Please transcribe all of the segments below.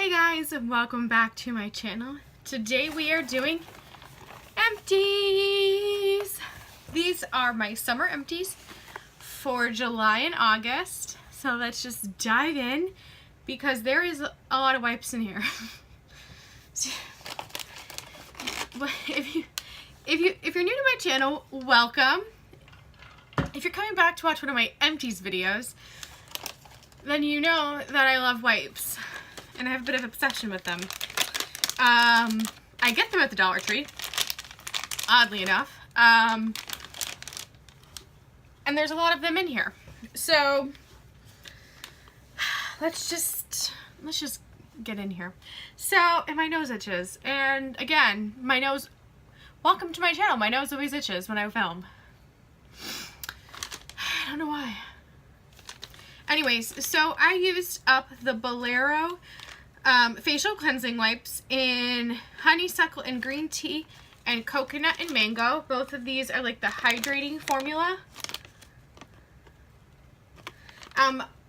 Hey guys, and welcome back to my channel. Today we are doing empties. These are my summer empties for July and August. So let's just dive in because there is a lot of wipes in here. If you're new to my channel, welcome. If you're coming back to watch one of my empties videos, then you know that I love wipes. And I have a bit of obsession with them. I get them at the Dollar Tree, oddly enough. And there's a lot of them in here. So let's just get in here. So, and my nose itches. And again, my nose, welcome to my channel. My nose always itches when I film. I don't know why. Anyways, so I used up the Bolero facial cleansing wipes in honeysuckle and green tea and coconut and mango. Both of these are like the hydrating formula.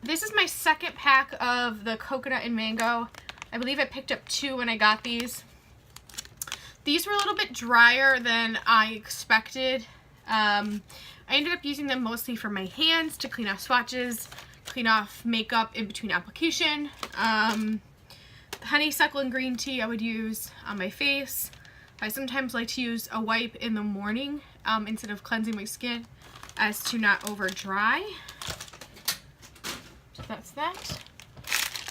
This is my second pack of the coconut and mango. I believe I picked up 2 when I got these. These were a little bit drier than I expected. I ended up using them mostly for my hands to clean off swatches, clean off makeup in between application. Honeysuckle and green tea I would use on my face. I sometimes like to use a wipe in the morning instead of cleansing my skin as to not over dry. So that's that.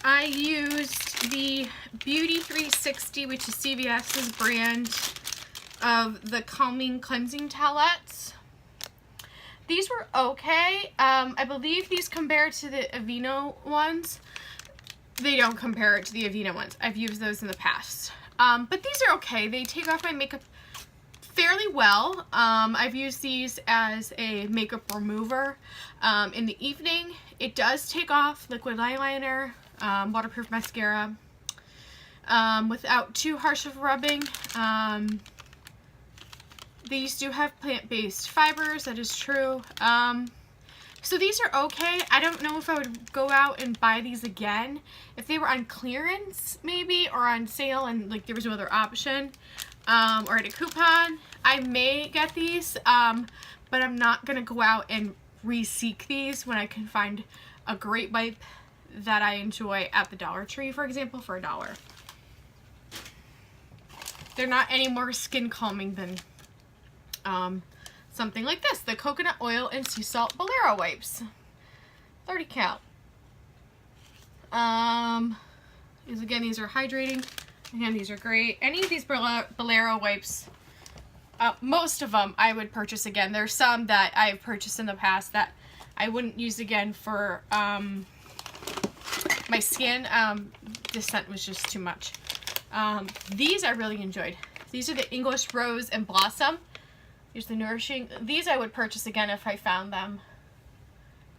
I used the Beauty 360, which is CVS's brand of the calming cleansing towelettes. These were okay. I believe these compare to the Aveeno ones. They don't compare it to the Aveeno ones. I've used those in the past. But these are okay. They take off my makeup fairly well. I've used these as a makeup remover in the evening. It does take off liquid eyeliner, waterproof mascara without too harsh of rubbing. These do have plant-based fibers, that is true. So these are okay. I don't know if I would go out and buy these again. If they were on clearance, maybe, or on sale and like there was no other option, or at a coupon, I may get these, but I'm not gonna go out and re-seek these when I can find a great wipe that I enjoy at the Dollar Tree, for example, for $1. They're not any more skin calming than something like this, the coconut oil and sea salt Bolero wipes, 30 cal. These are hydrating. Again, these are great. Any of these Bolero wipes, most of them I would purchase again. There's some that I've purchased in the past that I wouldn't use again for my skin. The scent was just too much. These I really enjoyed. These are the English Rose and Blossom. Here's the Nourishing. These I would purchase again if I found them.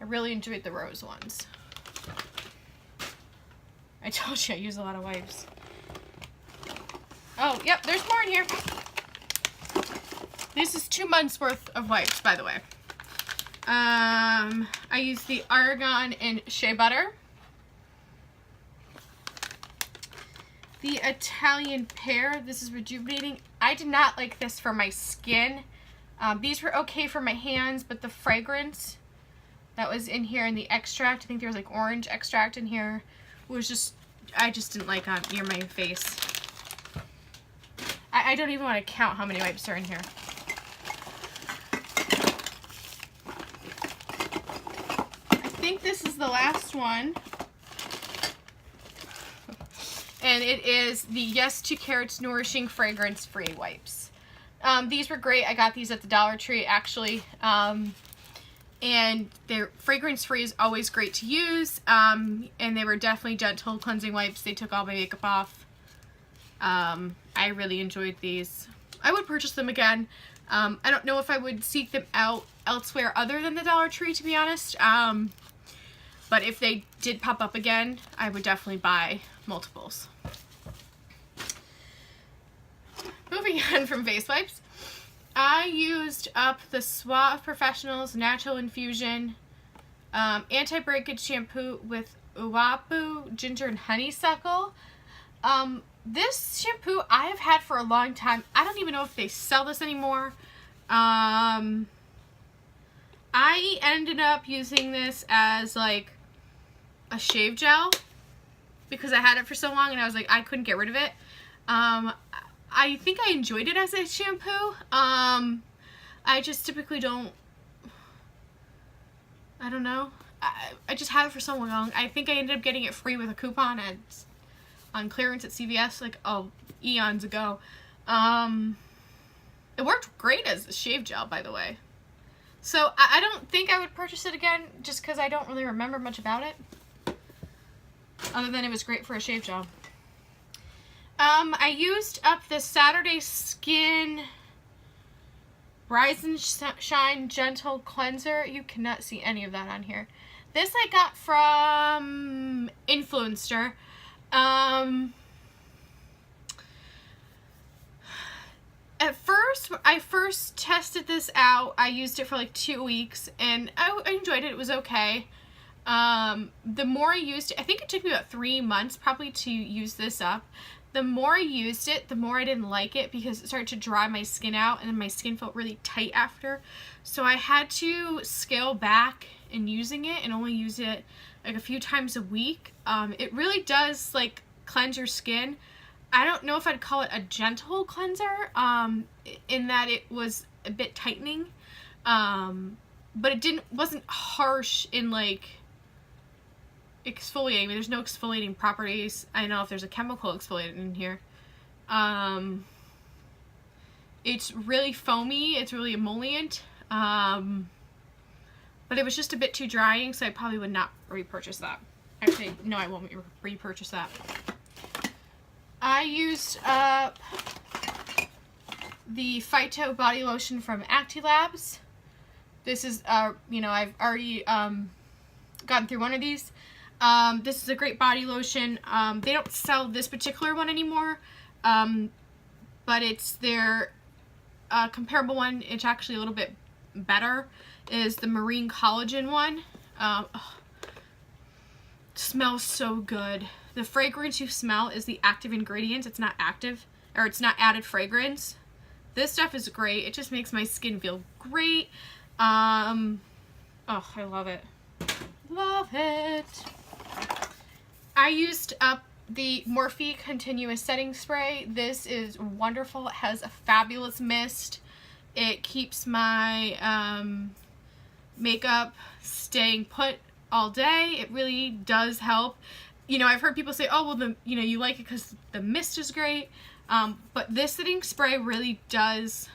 I really enjoyed the rose ones. I told you I use a lot of wipes. Oh, yep, there's more in here. This is 2 months worth of wipes, by the way. I used the Argan and Shea Butter. The Italian Pear. This is rejuvenating. I did not like this for my skin. These were okay for my hands, but the fragrance that was in here and the extract, I think there was like orange extract in here, was just, I just didn't like on near my face. I don't even want to count how many wipes are in here. I think this is the last one. And it is the Yes to Carrots Nourishing Fragrance Free wipes. These were great. I got these at the Dollar Tree, actually. And they're fragrance free is always great to use. And they were definitely gentle cleansing wipes. They took all my makeup off. I really enjoyed these. I would purchase them again. I don't know if I would seek them out elsewhere other than the Dollar Tree, to be honest. But if they did pop up again, I would definitely buy multiples. Moving on from face wipes, I used up the Suave Professionals Natural Infusion anti-breakage shampoo with Uwapu, ginger, and honeysuckle. This shampoo I have had for a long time. I don't even know if they sell this anymore. I ended up using this as like a shave gel because I had it for so long and I was like, I couldn't get rid of it. I think I enjoyed it as a shampoo. I just typically don't, I don't know. I just had it for so long. I think I ended up getting it free with a coupon on clearance at CVS like eons ago. It worked great as a shave gel, by the way. So I don't think I would purchase it again just because I don't really remember much about it. Other than it was great for a shave gel. I used up the Saturday Skin Rise and Shine Gentle Cleanser. You cannot see any of that on here. This I got from Influencer. At first, when I first tested this out, I used it for like 2 weeks, and I enjoyed it. It was okay. The more I used it, I think it took me about 3 months probably to use this up. The more I used it, the more I didn't like it because it started to dry my skin out, and then my skin felt really tight after. So I had to scale back in using it and only use it like a few times a week. It really does like cleanse your skin. I don't know if I'd call it a gentle cleanser, in that it was a bit tightening, but it wasn't harsh in like exfoliating. There's no exfoliating properties. I don't know if there's a chemical exfoliatant in here. It's really foamy. It's really emollient. But it was just a bit too drying, so I probably would not repurchase that. Actually, no, I won't repurchase that. I used up the Phyto body lotion from acti-labs. This is, you know, I've already gotten through one of these. This is a great body lotion. They don't sell this particular one anymore, but it's their comparable one. It's actually a little bit better. Is the Marine Collagen one. Smells so good. The fragrance you smell is the active ingredients. It's not active, or it's not added fragrance. This stuff is great. It just makes my skin feel great. Oh, I love it. Love it. I used up the Morphe Continuous Setting Spray. This is wonderful. It has a fabulous mist. It keeps my makeup staying put all day. It really does help. You know, I've heard people say, oh, well, you like it because the mist is great. But this setting spray really does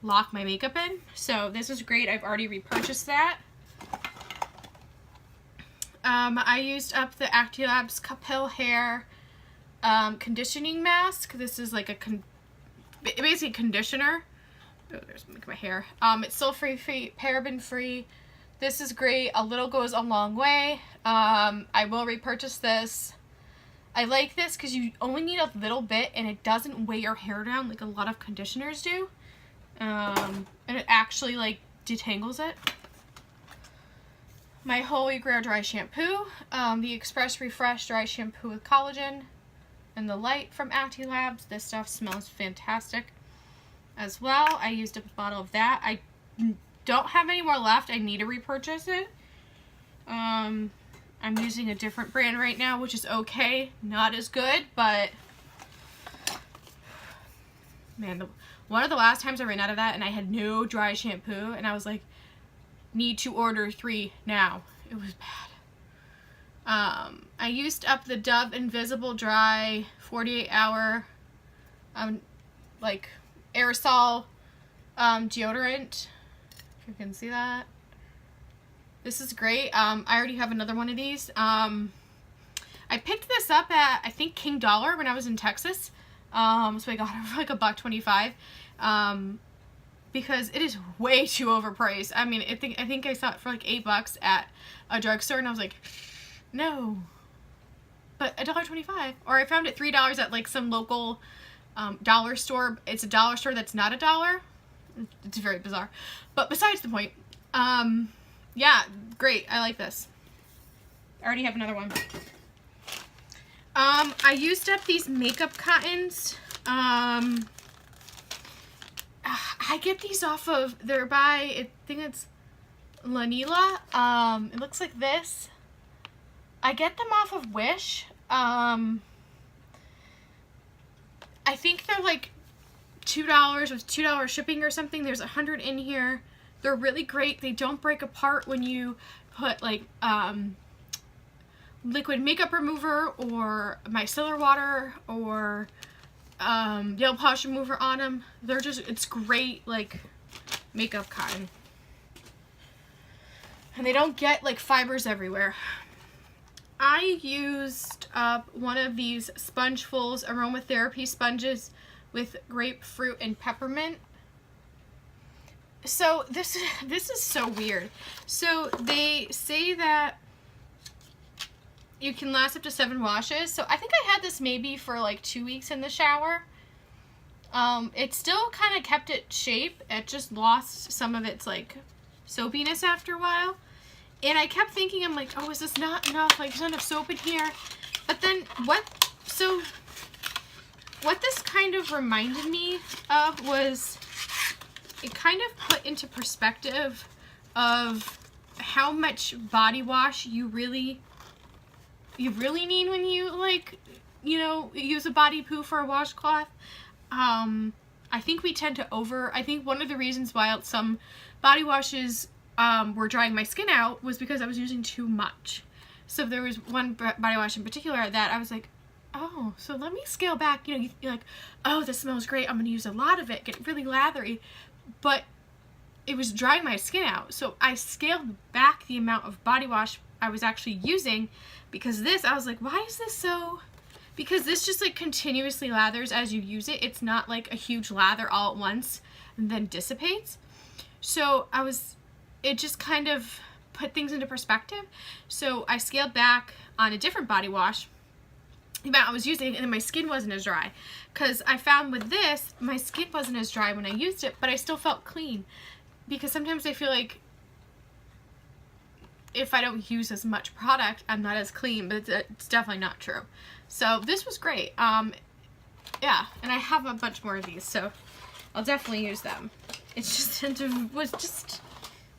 lock my makeup in. So this is great. I've already repurchased that. I used up the acti-labs Capil Hair conditioning mask. This is like basically a conditioner. Oh, there's my hair. It's sulfate-free, paraben-free. This is great. A little goes a long way. I will repurchase this. I like this because you only need a little bit and it doesn't weigh your hair down like a lot of conditioners do. And it actually like detangles it. My Holy Grail Dry Shampoo. The Express Refresh Dry Shampoo with Collagen. And the Light from acti-labs. This stuff smells fantastic as well. I used up a bottle of that. I don't have any more left. I need to repurchase it. I'm using a different brand right now, which is okay. Not as good, but man, one of the last times I ran out of that and I had no dry shampoo and I was like, need to order 3 now. It was bad. I used up the Dove Invisible Dry 48-hour like aerosol deodorant. If you can see that. This is great. I already have another one of these. I picked this up at, I think, King Dollar when I was in Texas. So I got it for like $1.25. Because it is way too overpriced. I mean, I think I saw it for like $8 at a drugstore, and I was like, no. But $1.25. Or I found it $3 at like some local dollar store. It's a dollar store that's not a dollar. It's very bizarre. But besides the point, yeah, great. I like this. I already have another one. I used up these makeup cottons. I get these off of, they're by, I think it's Lanila. It looks like this. I get them off of Wish. I think they're like $2 with $2 shipping or something. There's 100 in here. They're really great. They don't break apart when you put like liquid makeup remover or micellar water or nail polish remover on them. They're just, it's great like makeup cotton. And they don't get like fibers everywhere. I used up one of these Spongefuls aromatherapy sponges with grapefruit and peppermint. So this is so weird. So they say that you can last up to 7 washes. So I think I had this maybe for like 2 weeks in the shower. It still kind of kept its shape. It just lost some of its like soapiness after a while. And I kept thinking, I'm like, oh, is this not enough? Like, there's not enough soap in here. But then what this kind of reminded me of was, it kind of put into perspective of how much body wash you really need when you, like, you know, use a body poo for a washcloth. I think we tend to I think one of the reasons why some body washes were drying my skin out was because I was using too much. So there was one body wash in particular that I was like, oh, so let me scale back. You know, you're like, oh, this smells great. I'm going to use a lot of it, get really lathery. But it was drying my skin out. So I scaled back the amount of body wash I was actually using because this, I was like, why is this so... Because this just like continuously lathers as you use it. It's not like a huge lather all at once and then dissipates. So it just kind of put things into perspective. So I scaled back on a different body wash the amount I was using, and then my skin wasn't as dry. Because I found with this, my skin wasn't as dry when I used it, but I still felt clean. Because sometimes I feel like if I don't use as much product, I'm not as clean, but it's definitely not true. So this was great. Yeah, and I have a bunch more of these, so I'll definitely use them. It's just, it was just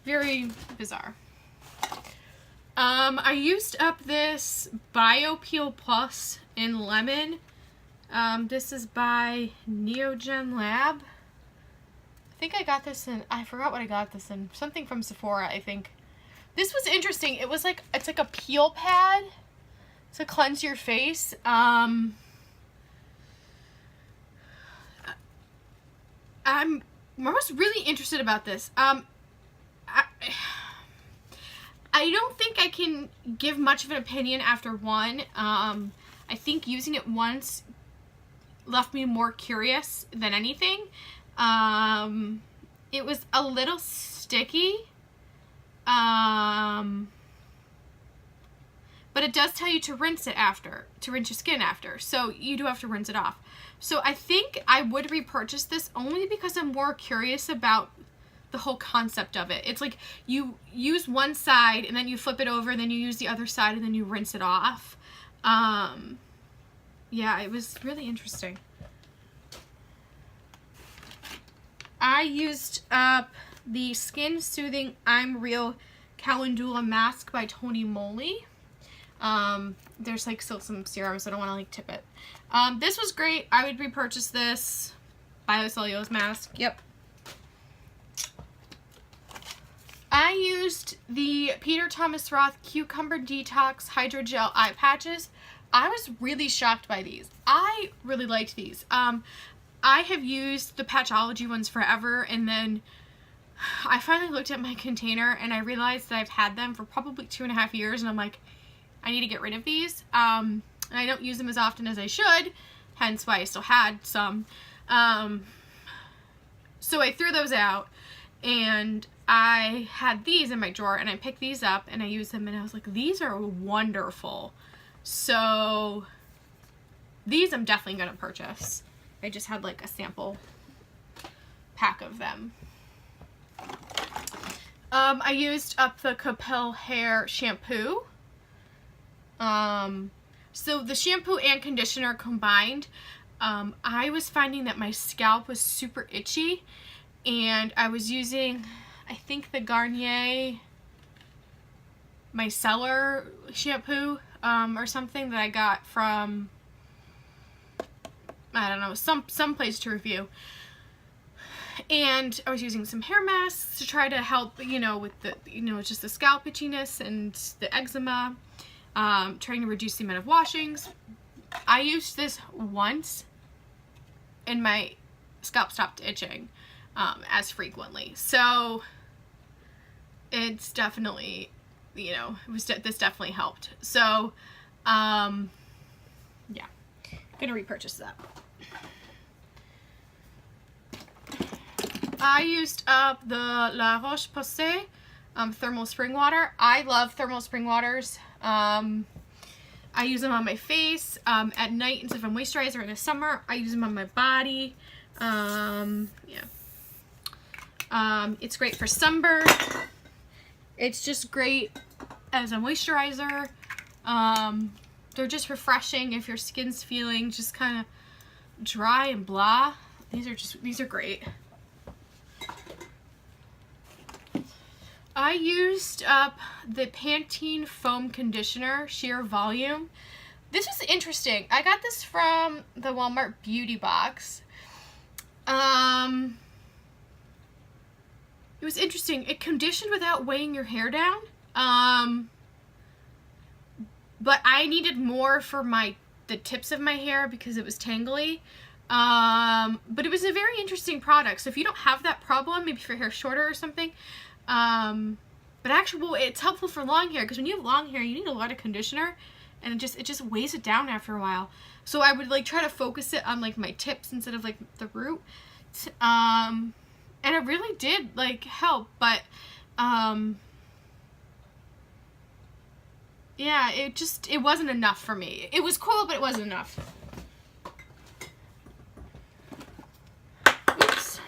very bizarre. I used up this Bio Peel Plus in lemon. This is by Neogen Lab. I think I got this in, I forgot what I got this in. Something from Sephora, I think. This was interesting. It was like, it's like a peel pad to cleanse your face. I'm almost really interested about this. I don't think I can give much of an opinion after one. I think using it once left me more curious than anything. It was a little sticky. But it does tell you to rinse it after, to rinse your skin after. So you do have to rinse it off. So I think I would repurchase this only because I'm more curious about the whole concept of it. It's like you use one side and then you flip it over and then you use the other side and then you rinse it off. Yeah, it was really interesting. I used up the Skin Soothing I'm Real Calendula Mask by Tony Moly. There's like still some serums, so I don't want to like tip it. This was great. I would repurchase this. Biocellulose mask. Yep. I used the Peter Thomas Roth Cucumber Detox Hydrogel Eye Patches. I was really shocked by these. I really liked these. I have used the Patchology ones forever, and then I finally looked at my container and I realized that I've had them for probably 2.5 years, and I'm like, I need to get rid of these. And I don't use them as often as I should, hence why I still had some. So I threw those out, and I had these in my drawer, and I picked these up and I used them, and I was like, these are wonderful. So these I'm definitely going to purchase. I just had like a sample pack of them. I used up the Capel Hair Shampoo. So the shampoo and conditioner combined, I was finding that my scalp was super itchy, and I was using, I think, the Garnier micellar shampoo or something that I got from, I don't know, some place to review. And I was using some hair masks to try to help, you know, with the, you know, just the scalp itchiness and the eczema, trying to reduce the amount of washings. I used this once and my scalp stopped itching as frequently. So it's definitely, you know, this definitely helped. So yeah, gonna repurchase that. I used up the La Roche-Posay thermal spring water. I love thermal spring waters. I use them on my face at night instead of a moisturizer in the summer. I use them on my body. Yeah. It's great for sunburn. It's just great as a moisturizer. They're just refreshing if your skin's feeling just kind of dry and blah. These are great. I used up the Pantene Foam Conditioner Sheer Volume. This was interesting. I got this from the Walmart Beauty Box. It was interesting. It conditioned without weighing your hair down. But I needed more for the tips of my hair because it was tangly. But it was a very interesting product. So if you don't have that problem, maybe if your hair's shorter or something, but actually, well, it's helpful for long hair, because when you have long hair, you need a lot of conditioner, and it just weighs it down after a while. So I would like try to focus it on like my tips instead of like the root, and it really did like help. But yeah, it wasn't enough for me. It was cool, but it wasn't enough. Oops.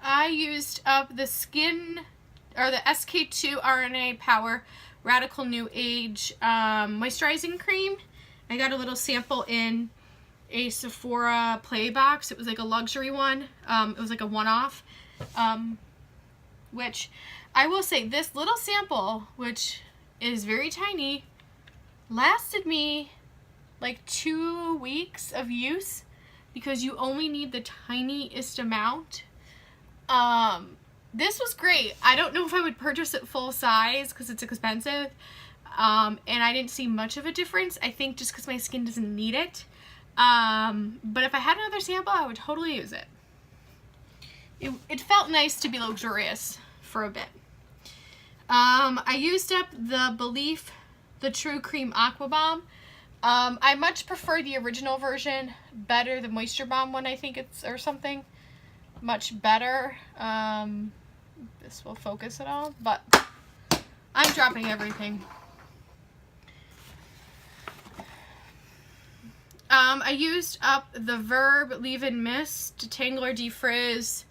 I used up the SK2 RNA Power Radical New Age moisturizing cream. I got a little sample in a Sephora play box. It was like a luxury one. It was like a one-off, which I will say, this little sample, which is very tiny, lasted me like 2 weeks of use because you only need the tiniest amount. This was great. I don't know if I would purchase it full size because it's expensive, and I didn't see much of a difference. I think just because my skin doesn't need it. But if I had another sample, I would totally use it. It felt nice to be luxurious for a bit. I used up the Belief the True Cream Aqua Bomb. I much prefer the original version better, the Moisture Bomb one, I think it's, or something. Much better. This will focus it all, but I'm dropping everything. I used up the Verb Leave-In Mist Detangler Defrizz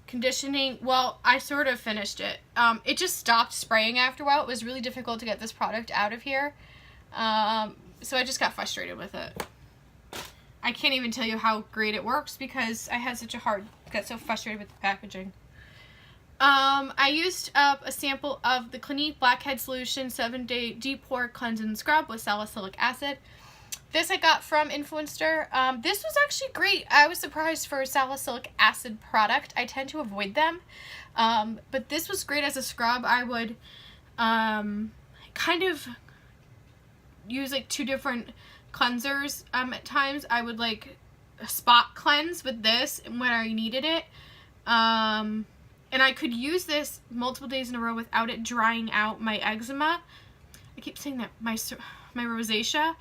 Conditioning. Well, I sort of finished it. It just stopped spraying after a while. It was really difficult to get this product out of here. So I just got frustrated with it. I can't even tell you how great it works because I had got so frustrated with the packaging. I used up a sample of the Clinique Blackhead Solution 7-Day Deep Pore Cleanse and Scrub with salicylic acid. This I got from Influencer. This was actually great. I was surprised for a salicylic acid product. I tend to avoid them. But this was great as a scrub. I would kind of use like 2 different cleansers at times. I would like spot cleanse with this when I needed it. And I could use this multiple days in a row without it drying out my eczema. I keep saying that, my rosacea,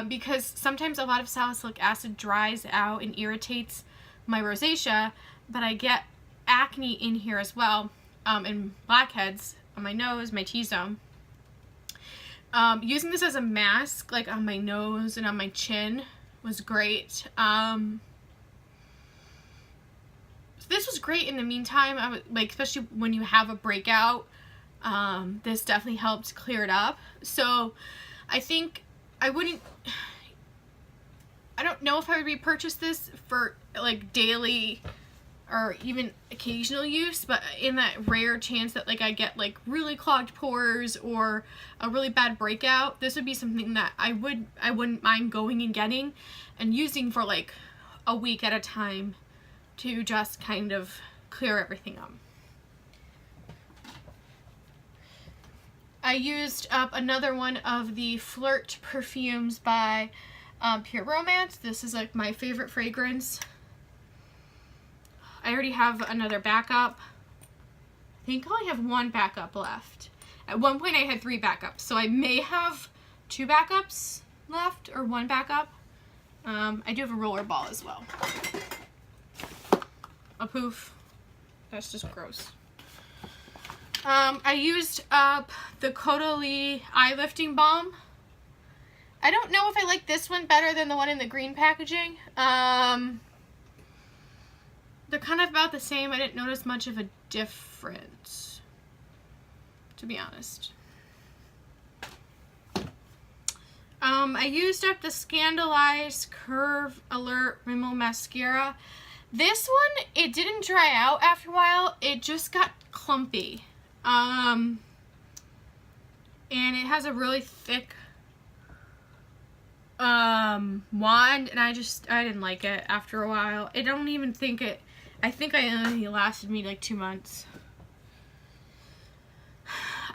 because sometimes a lot of salicylic acid dries out and irritates my rosacea, but I get acne in here as well, and blackheads on my nose, my T-zone. Using this as a mask, like on my nose and on my chin, was great. This was great in the meantime. I would, like, especially when you have a breakout, this definitely helped clear it up. So I think I wouldn't I don't know if I would repurchase this for like daily or even occasional use, but in that rare chance that like I get like really clogged pores or a really bad breakout, this would be something that I wouldn't mind going and getting and using for like a week at a time to just kind of clear everything up. I used up another one of the Flirt perfumes by Pure Romance. This is like my favorite fragrance. I already have another backup. I think I only have one backup left. At one point I had 3 backups, so I may have 2 backups left or 1 backup. I do have a roller ball as well. A poof. That's just gross. I used up the Caudalie Eye Lifting Balm. I don't know if I like this one better than the one in the green packaging. They're kind of about the same. I didn't notice much of a difference, to be honest. I used up the Scandalized Curve Alert Rimmel Mascara. This one, it didn't dry out after a while. It just got clumpy. And it has a really thick wand, and I didn't like it after a while. I don't even think it, I think it only lasted me like 2 months.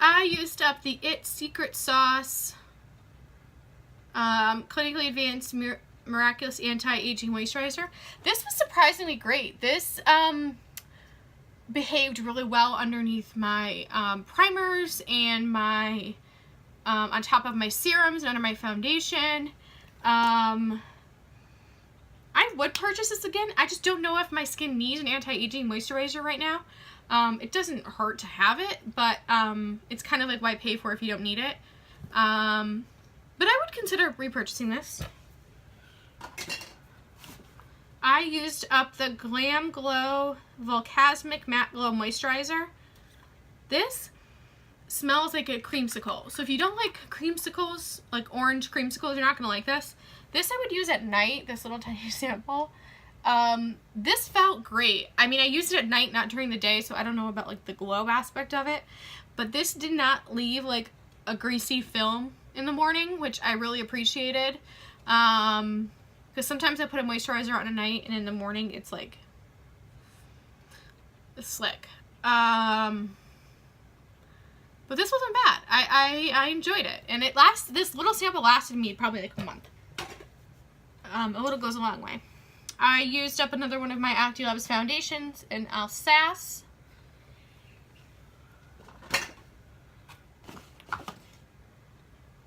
I used up the It Secret Sauce Clinically Advanced Miraculous Anti-Aging Moisturizer. This was surprisingly great. This behaved really well underneath my primers and my on top of my serums and under my foundation. I would purchase this again. I just don't know if my skin needs an anti-aging moisturizer right now. It doesn't hurt to have it, but it's kind of like why pay for it if you don't need it. But I would consider repurchasing this. I used up the Glam Glow Volcasmic Matte Glow Moisturizer. This smells like a creamsicle. So if you don't like creamsicles, like orange creamsicles, you're not going to like this. This I would use at night, this little tiny sample. This felt great. I mean, I used it at night, not during the day, so I don't know about like the glow aspect of it. But this did not leave like a greasy film in the morning, which I really appreciated. Because sometimes I put a moisturizer on at night, and in the morning it's like slick. But this wasn't bad. I enjoyed it, and this little sample lasted me probably like a month. A little goes a long way. I used up another one of my acti-labs foundations in Alsace.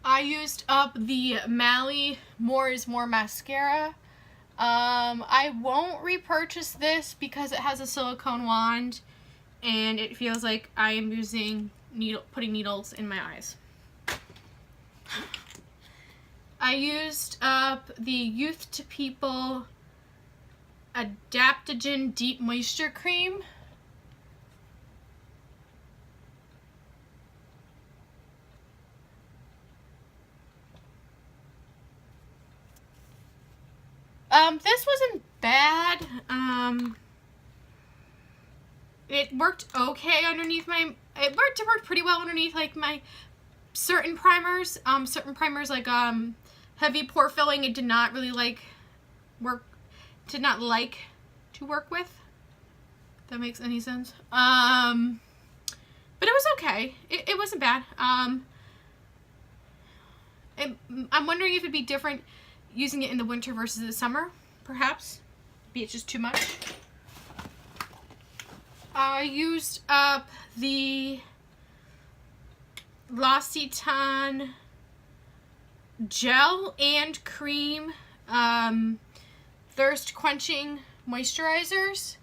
I used up the Mally More is More mascara. I won't repurchase this because it has a silicone wand and it feels like I am putting needles in my eyes. I used up the Youth to People Adaptogen Deep Moisture Cream. This wasn't bad. It worked okay underneath it worked pretty well underneath like my certain primers. Certain primers like heavy pore filling, it did not really like to work with. If that makes any sense. But it was okay. It wasn't bad. I'm wondering if it'd be different using it in the winter versus the summer, perhaps. Maybe it's just too much. I used up the L'Occitane gel and cream thirst quenching moisturizers.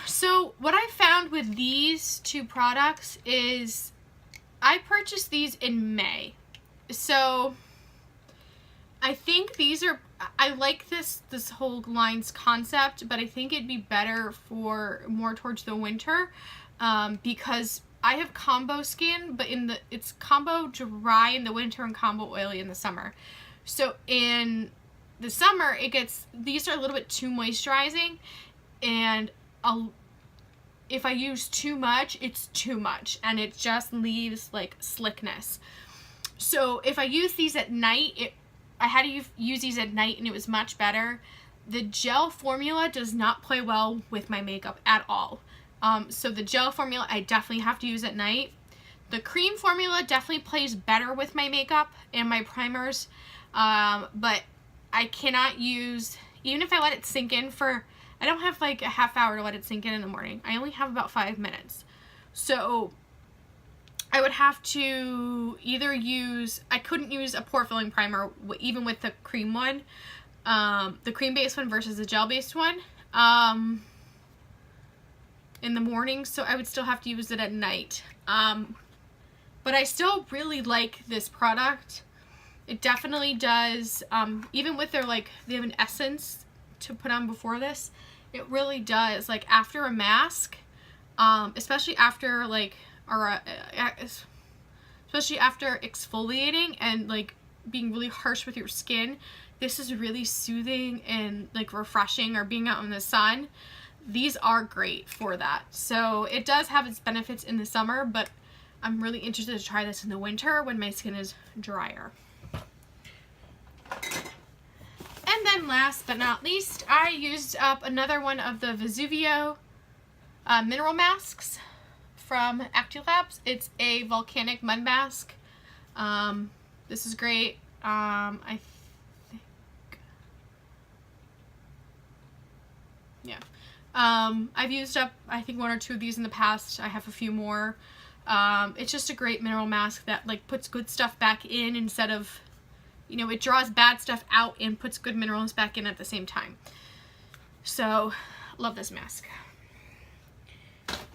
So what I found with these two products is I purchased these in May. So I think I like this whole line's concept, but I think it'd be better for more towards the winter because I have combo skin, but it's combo dry in the winter and combo oily in the summer. So in the summer, these are a little bit too moisturizing, and if I use too much, it's too much, and it just leaves like slickness. So if I use these at night, I had to use these at night, and it was much better. The gel formula does not play well with my makeup at all. So the gel formula I definitely have to use at night. The cream formula definitely plays better with my makeup and my primers, but I cannot use, even if I let it sink in I don't have like a half hour to let it sink in the morning. I only have about 5 minutes. So I would have to either I couldn't use a pore filling primer even with the cream one, the cream based one versus the gel based one. In the morning, so I would still have to use it at night. But I still really like this product. It definitely does, even with they have an essence to put on before this, it really does, like after a mask, especially after especially after exfoliating and like being really harsh with your skin, this is really soothing and like refreshing, or being out in the sun. These are great for that. So it does have its benefits in the summer, but I'm really interested to try this in the winter when my skin is drier. And then last but not least, I used up another one of the Vesuvio mineral masks from acti-labs. It's a volcanic mud mask. This is great. I think, yeah. I've used up, I think, 1 or 2 of these in the past. I have a few more. It's just a great mineral mask that like puts good stuff back in instead of, it draws bad stuff out and puts good minerals back in at the same time. So, love this mask.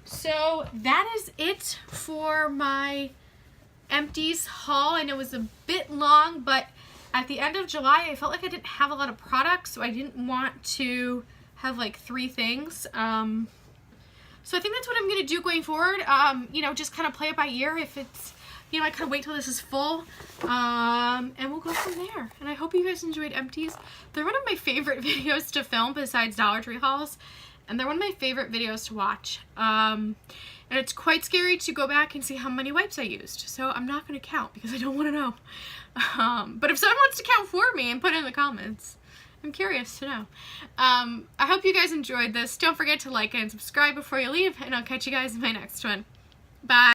So, that is it for my Empties haul. I know it was a bit long, but at the end of July, I felt like I didn't have a lot of products, so I didn't want to have like 3 things. So I think that's what I'm going to do going forward. Just kind of play it by ear. If it's, I kind of wait till this is full, and we'll go from there. And I hope you guys enjoyed Empties. They're one of my favorite videos to film besides Dollar Tree hauls, and they're one of my favorite videos to watch. And it's quite scary to go back and see how many wipes I used. So I'm not going to count because I don't want to know. But if someone wants to count for me and put it in the comments, I'm curious to know. I hope you guys enjoyed this. Don't forget to like and subscribe before you leave, and I'll catch you guys in my next one. Bye.